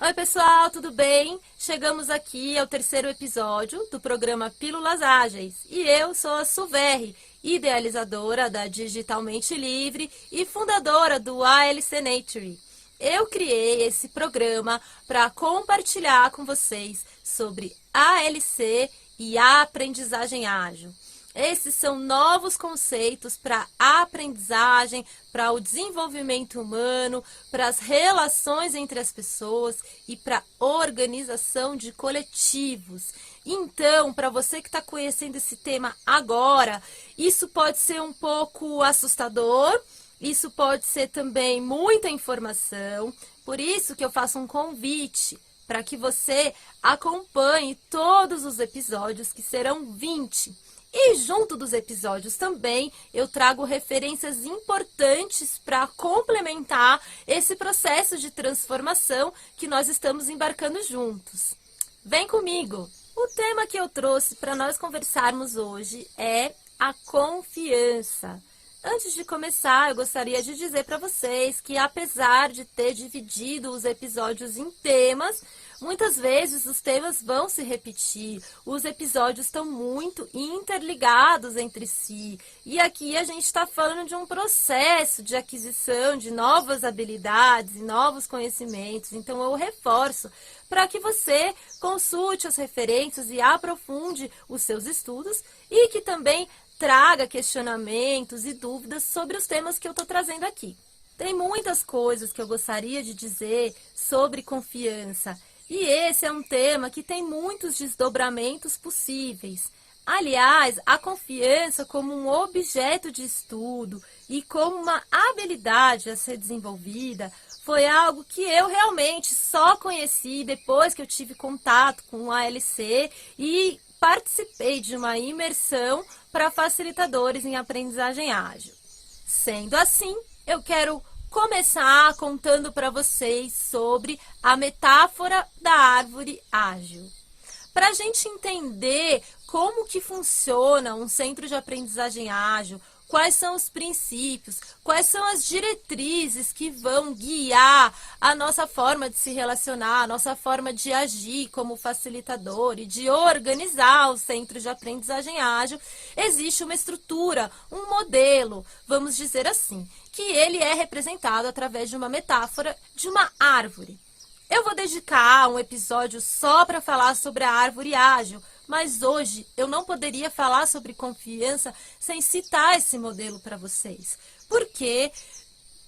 Oi pessoal, tudo bem? Chegamos aqui ao terceiro episódio do programa Pílulas Ágeis e eu sou a Suverre, idealizadora da Digitalmente Livre e fundadora do ALC Nature. Eu criei esse programa para compartilhar com vocês sobre ALC e a aprendizagem ágil. Esses são novos conceitos para a aprendizagem, para o desenvolvimento humano, para as relações entre as pessoas e para a organização de coletivos. Então, para você que está conhecendo esse tema agora, isso pode ser um pouco assustador, isso pode ser também muita informação, por isso que eu faço um convite para que você acompanhe todos os episódios, que serão 20. E junto dos episódios também eu trago referências importantes para complementar esse processo de transformação que nós estamos embarcando juntos. Vem comigo! O tema que eu trouxe para nós conversarmos hoje é a confiança. Antes de começar, eu gostaria de dizer para vocês que, apesar de ter dividido os episódios em temas, muitas vezes os temas vão se repetir, os episódios estão muito interligados entre si. E aqui a gente está falando de um processo de aquisição de novas habilidades e novos conhecimentos. Então eu reforço para que você consulte as referências e aprofunde os seus estudos e que também traga questionamentos e dúvidas sobre os temas que eu estou trazendo aqui. Tem muitas coisas que eu gostaria de dizer sobre confiança. E esse é um tema que tem muitos desdobramentos possíveis. Aliás, a confiança como um objeto de estudo e como uma habilidade a ser desenvolvida foi algo que eu realmente só conheci depois que eu tive contato com o ALC e participei de uma imersão para facilitadores em aprendizagem ágil. Sendo assim, eu quero começar contando para vocês sobre a metáfora da árvore ágil. Para a gente entender como que funciona um centro de aprendizagem ágil, quais são os princípios, quais são as diretrizes que vão guiar a nossa forma de se relacionar, a nossa forma de agir como facilitador e de organizar os centros de aprendizagem ágil, existe uma estrutura, um modelo, vamos dizer assim, que ele é representado através de uma metáfora de uma árvore. Eu vou dedicar um episódio só para falar sobre a árvore ágil, mas hoje eu não poderia falar sobre confiança sem citar esse modelo para vocês. Porque,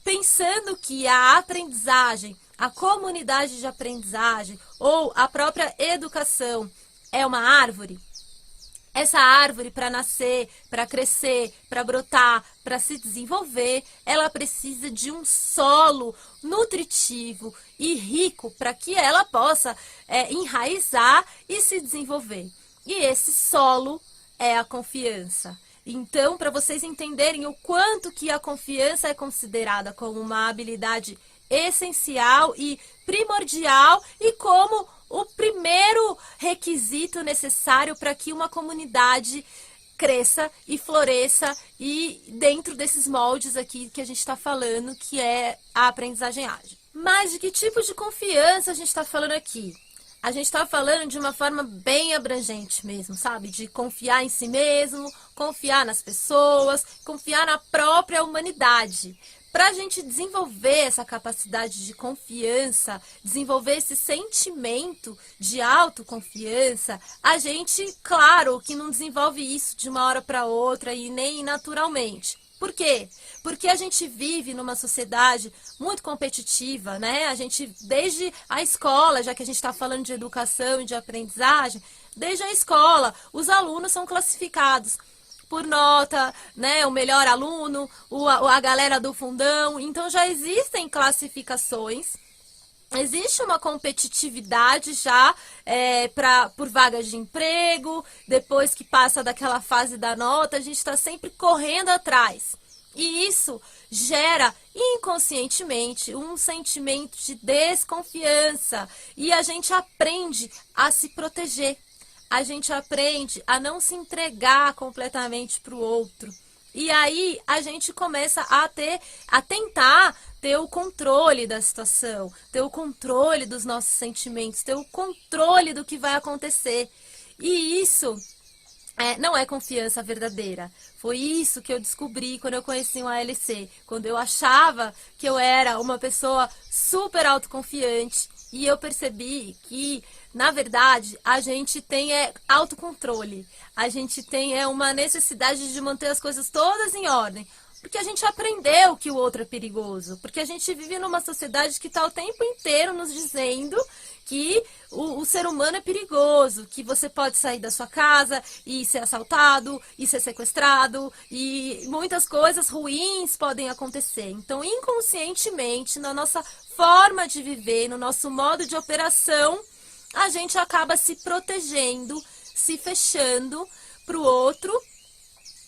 pensando que a aprendizagem, a comunidade de aprendizagem ou a própria educação é uma árvore, essa árvore, para nascer, para crescer, para brotar, para se desenvolver, ela precisa de um solo nutritivo e rico para que ela possa enraizar e se desenvolver. E esse solo é a confiança. Então, para vocês entenderem o quanto que a confiança é considerada como uma habilidade essencial e primordial e como o primeiro requisito necessário para que uma comunidade cresça e floresça e dentro desses moldes aqui que a gente está falando, que é a aprendizagem ágil. Mas de que tipo de confiança a gente está falando aqui? A gente está falando de uma forma bem abrangente mesmo, sabe? De confiar em si mesmo, confiar nas pessoas, confiar na própria humanidade. Para a gente desenvolver essa capacidade de confiança, desenvolver esse sentimento de autoconfiança, a gente, claro, que não desenvolve isso de uma hora para outra e nem naturalmente. Por quê? Porque a gente vive numa sociedade muito competitiva, né? A gente, desde a escola, já que a gente está falando de educação e de aprendizagem, desde a escola, os alunos são classificados por nota, né? O melhor aluno, a galera do fundão. Então já existem classificações. Existe uma competitividade já por vagas de emprego, depois que passa daquela fase da nota, a gente está sempre correndo atrás. E isso gera inconscientemente um sentimento de desconfiança e a gente aprende a se proteger. A gente aprende a não se entregar completamente para o outro. E aí a gente começa a tentar ter o controle da situação, ter o controle dos nossos sentimentos, ter o controle do que vai acontecer. E isso não é confiança verdadeira. Foi isso que eu descobri quando eu conheci um ALC. Quando eu achava que eu era uma pessoa super autoconfiante. E eu percebi que, na verdade, a gente tem autocontrole. A gente tem uma necessidade de manter as coisas todas em ordem. Porque a gente aprendeu que o outro é perigoso. Porque a gente vive numa sociedade que está o tempo inteiro nos dizendo que o ser humano é perigoso, que você pode sair da sua casa e ser assaltado, e ser sequestrado, e muitas coisas ruins podem acontecer. Então, inconscientemente, na nossa forma de viver, no nosso modo de operação, a gente acaba se protegendo, se fechando para o outro,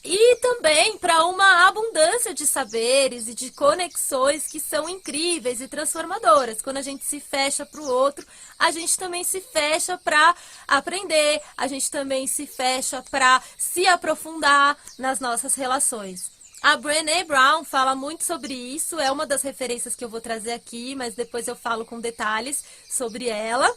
e também para uma abundância de saberes e de conexões que são incríveis e transformadoras. Quando a gente se fecha para o outro, a gente também se fecha para aprender, a gente também se fecha para se aprofundar nas nossas relações. A Brené Brown fala muito sobre isso, é uma das referências que eu vou trazer aqui, mas depois eu falo com detalhes sobre ela.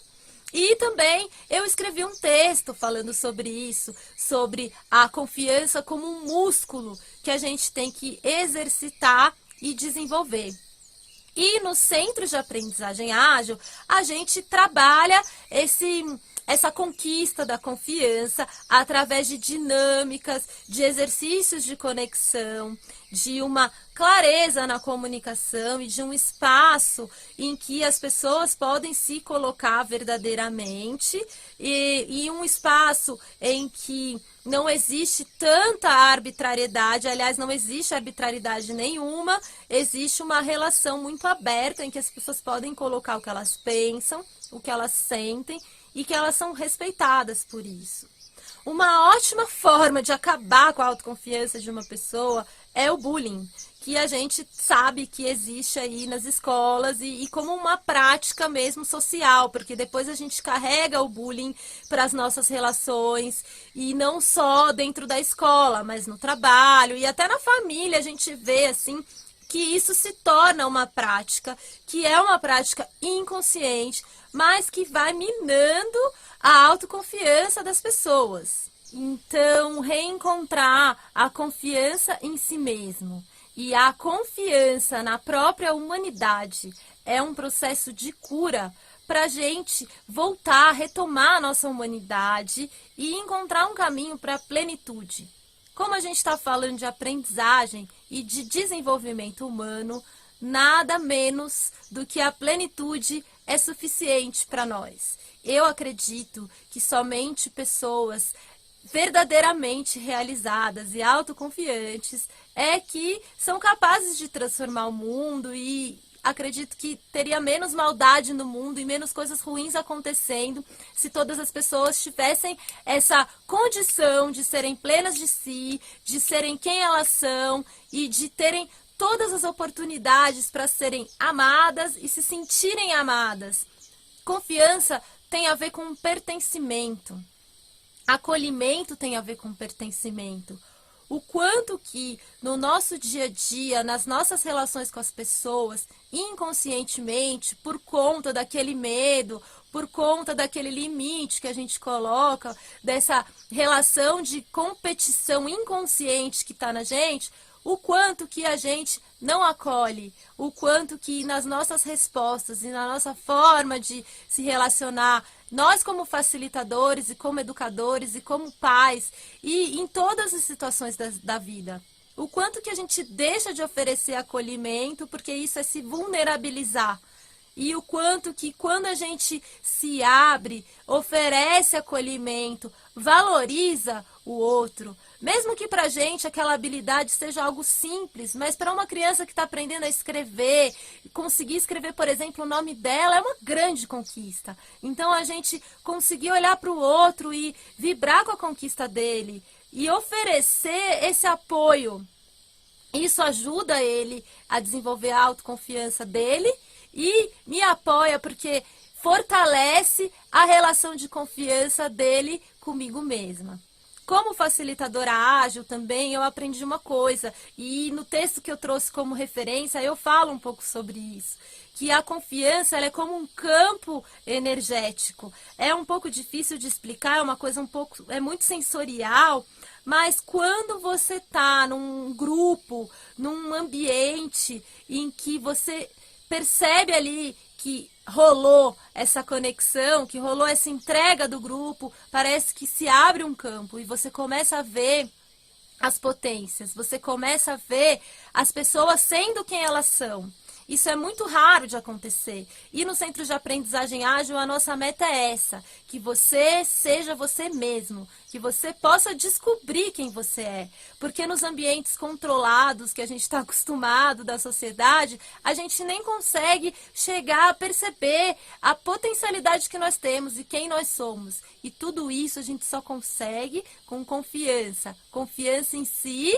E também eu escrevi um texto falando sobre isso, sobre a confiança como um músculo que a gente tem que exercitar e desenvolver. E no Centro de Aprendizagem Ágil, a gente trabalha essa conquista da confiança através de dinâmicas, de exercícios de conexão, de uma clareza na comunicação e de um espaço em que as pessoas podem se colocar verdadeiramente e um espaço em que não existe tanta arbitrariedade, aliás, não existe arbitrariedade nenhuma, existe uma relação muito aberta em que as pessoas podem colocar o que elas pensam, o que elas sentem e que elas são respeitadas por isso. Uma ótima forma de acabar com a autoconfiança de uma pessoa é o bullying, que a gente sabe que existe aí nas escolas e como uma prática mesmo social, porque depois a gente carrega o bullying para as nossas relações e não só dentro da escola, mas no trabalho e até na família a gente vê assim que isso se torna uma prática, que é uma prática inconsciente, mas que vai minando a autoconfiança das pessoas. Então, reencontrar a confiança em si mesmo e a confiança na própria humanidade é um processo de cura para a gente voltar, retomar a nossa humanidade e encontrar um caminho para a plenitude. Como a gente está falando de aprendizagem e de desenvolvimento humano, nada menos do que a plenitude é suficiente para nós. Eu acredito que somente pessoas verdadeiramente realizadas e autoconfiantes é que são capazes de transformar o mundo e acredito que teria menos maldade no mundo e menos coisas ruins acontecendo se todas as pessoas tivessem essa condição de serem plenas de si, de serem quem elas são e de terem todas as oportunidades para serem amadas e se sentirem amadas. Confiança tem a ver com pertencimento. Acolhimento tem a ver com pertencimento. O quanto que no nosso dia a dia, nas nossas relações com as pessoas, inconscientemente, por conta daquele medo, por conta daquele limite que a gente coloca, dessa relação de competição inconsciente que está na gente, o quanto que a gente não acolhe, o quanto que nas nossas respostas e na nossa forma de se relacionar, nós como facilitadores e como educadores e como pais e em todas as situações da vida, o quanto que a gente deixa de oferecer acolhimento porque isso é se vulnerabilizar. E o quanto que quando a gente se abre, oferece acolhimento, valoriza o outro, mesmo que para a gente aquela habilidade seja algo simples, mas para uma criança que está aprendendo a escrever, conseguir escrever, por exemplo, o nome dela é uma grande conquista. Então a gente conseguir olhar para o outro e vibrar com a conquista dele e oferecer esse apoio, isso ajuda ele a desenvolver a autoconfiança dele e me apoia porque fortalece a relação de confiança dele comigo mesma. Como facilitadora ágil também eu aprendi uma coisa, e no texto que eu trouxe como referência eu falo um pouco sobre isso, que a confiança ela é como um campo energético. É um pouco difícil de explicar, é muito sensorial, mas quando você está num grupo, num ambiente em que você percebe ali que rolou essa conexão, que rolou essa entrega do grupo, parece que se abre um campo e você começa a ver as potências, você começa a ver as pessoas sendo quem elas são. Isso é muito raro de acontecer. E no Centro de Aprendizagem Ágil, a nossa meta é essa, que você seja você mesmo, que você possa descobrir quem você é. Porque nos ambientes controlados que a gente está acostumado da sociedade, a gente nem consegue chegar a perceber a potencialidade que nós temos e quem nós somos. E tudo isso a gente só consegue com confiança. Confiança em si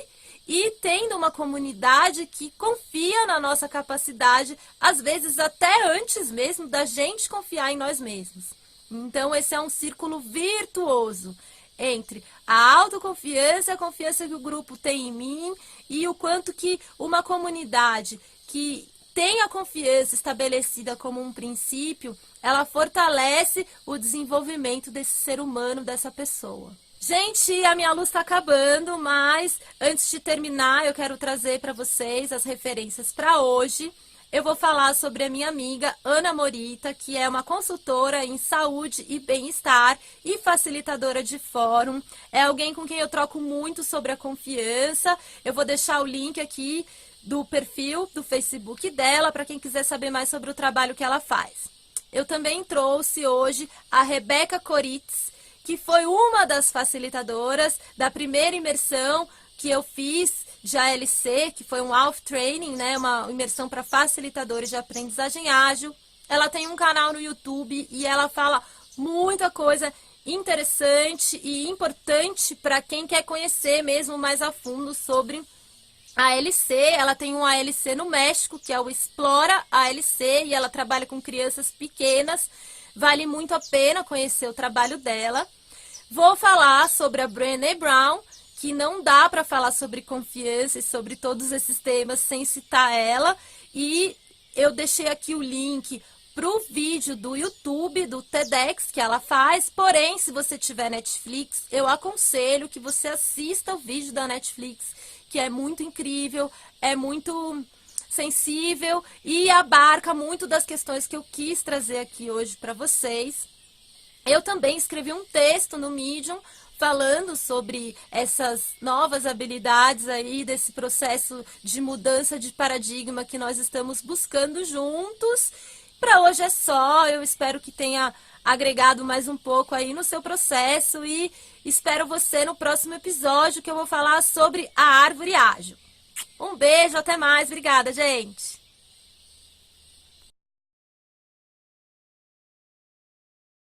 e tendo uma comunidade que confia na nossa capacidade, às vezes até antes mesmo da gente confiar em nós mesmos. Então, esse é um círculo virtuoso entre a autoconfiança e a confiança que o grupo tem em mim e o quanto que uma comunidade que tem a confiança estabelecida como um princípio, ela fortalece o desenvolvimento desse ser humano, dessa pessoa. Gente, a minha luz está acabando, mas antes de terminar, eu quero trazer para vocês as referências para hoje. Eu vou falar sobre a minha amiga Ana Morita, que é uma consultora em saúde e bem-estar e facilitadora de fórum. É alguém com quem eu troco muito sobre a confiança. Eu vou deixar o link aqui do perfil do Facebook dela para quem quiser saber mais sobre o trabalho que ela faz. Eu também trouxe hoje a Rebeca Coritz, que foi uma das facilitadoras da primeira imersão que eu fiz de ALC, que foi um ALF Training, né, uma imersão para facilitadores de aprendizagem ágil. Ela tem um canal no YouTube e ela fala muita coisa interessante e importante para quem quer conhecer mesmo mais a fundo sobre a ALC. Ela tem um ALC no México, que é o Explora ALC, e ela trabalha com crianças pequenas. Vale muito a pena conhecer o trabalho dela. Vou falar sobre a Brené Brown, que não dá para falar sobre confiança e sobre todos esses temas sem citar ela. E eu deixei aqui o link para o vídeo do YouTube, do TEDx, que ela faz. Porém, se você tiver Netflix, eu aconselho que você assista o vídeo da Netflix, que é muito incrível, é muito sensível e abarca muito das questões que eu quis trazer aqui hoje para vocês. Eu também escrevi um texto no Medium falando sobre essas novas habilidades aí, desse processo de mudança de paradigma que nós estamos buscando juntos. Para hoje é só, eu espero que tenha agregado mais um pouco aí no seu processo e espero você no próximo episódio que eu vou falar sobre a árvore ágil. Um beijo, até mais, obrigada, gente!